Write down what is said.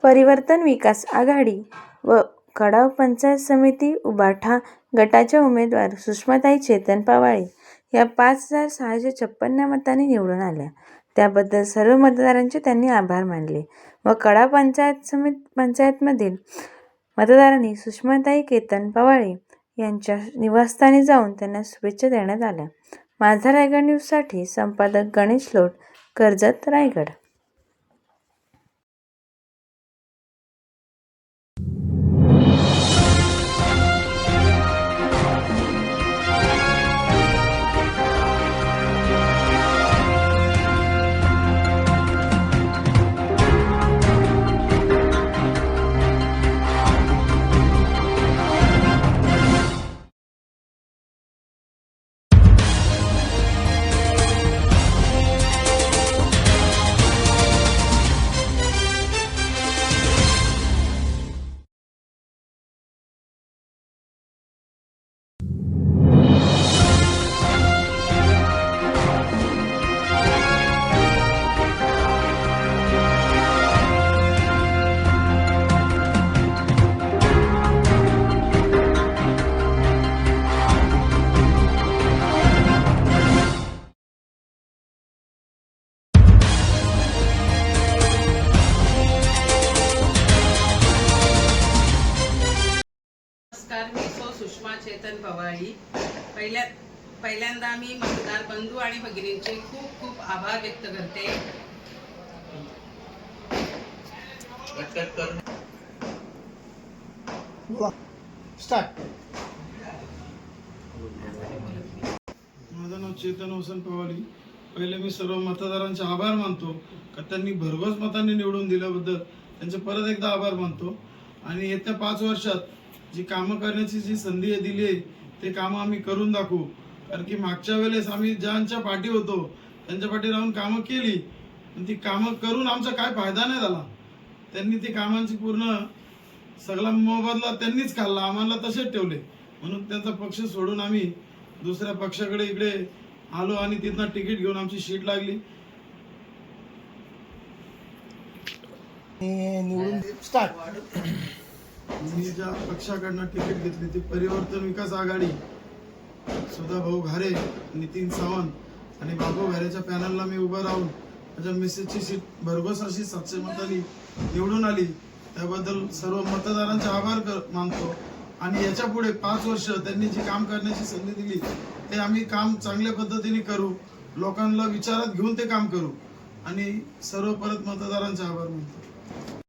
परिवर्तन विकास आघाडी व कडाव पंचायत समिती उबाठा गटाच्या उमेदवार सुषमाताई चेतन पवाळे या 5,656 मतांनी निवडून आल्या. त्याबद्दल सर्व मतदारांचे त्यांनी आभार मानले व कडाव पंचायतमधील मतदारांनी सुषमाताई केतन पवाळे यांच्या निवासस्थानी जाऊन त्यांना शुभेच्छा देण्यात आल्या. माझा रायगड न्यूजसाठी संपादक गणेश लोट, कर्जत, रायगड. मी सुषमा चेतन पवाळी. पहिल्यांदा मी मतदार बंधू आणि भगिनींचे खूप खूप आभार व्यक्त करते. माझं नाव चेतन वसंत पवाळी. पहिले मी सर्व मतदारांचे आभार मानतो का त्यांनी भरघोस मतांनी निवडून दिल्याबद्दल त्यांचे परत एकदा आभार मानतो. आणि येत्या 5 वर्षात जी कामं करण्याची जी संधी दिली आहे ते कामं आम्ही करून दाखवू. कारण की मागच्या वेळेस आम्ही ज्यांच्या पाठी होतो त्यांच्या पाठी राहून कामं केली, पण ती कामं करून आमचा काय फायदा नाही झाला. त्यांनी ती कामांची पूर्ण सगळा मोबदला त्यांनीच खाल्ला, आम्हाला तसेच ठेवले. म्हणून त्यांचा पक्ष सोडून आम्ही दुसऱ्या पक्षाकडे इकडे आलो आणि तिथनं तिकीट घेऊन आमची शीट लागली. निवडून स्टार्ट. मी ज्या पक्षाकडनं तिकीट घेतली ती परिवर्तन विकास आघाडी, सुधाभाऊ घारे, नितीन सावंत आणि बाबू घारेच्या पॅनलला मी उभं राहून माझ्या मिसेसची सीट भरघोस अशी 700 मतांनी निवडून आली. त्याबद्दल सर्व मतदारांचे आभार मानतो. आणि याच्या पुढे 5 वर्ष त्यांनी जी काम करण्याची संधी दिली ते आम्ही काम चांगल्या पद्धतीने करू, लोकांना विचारात घेऊन ते काम करू. आणि सर्व परत मतदारांचे आभार मानतो.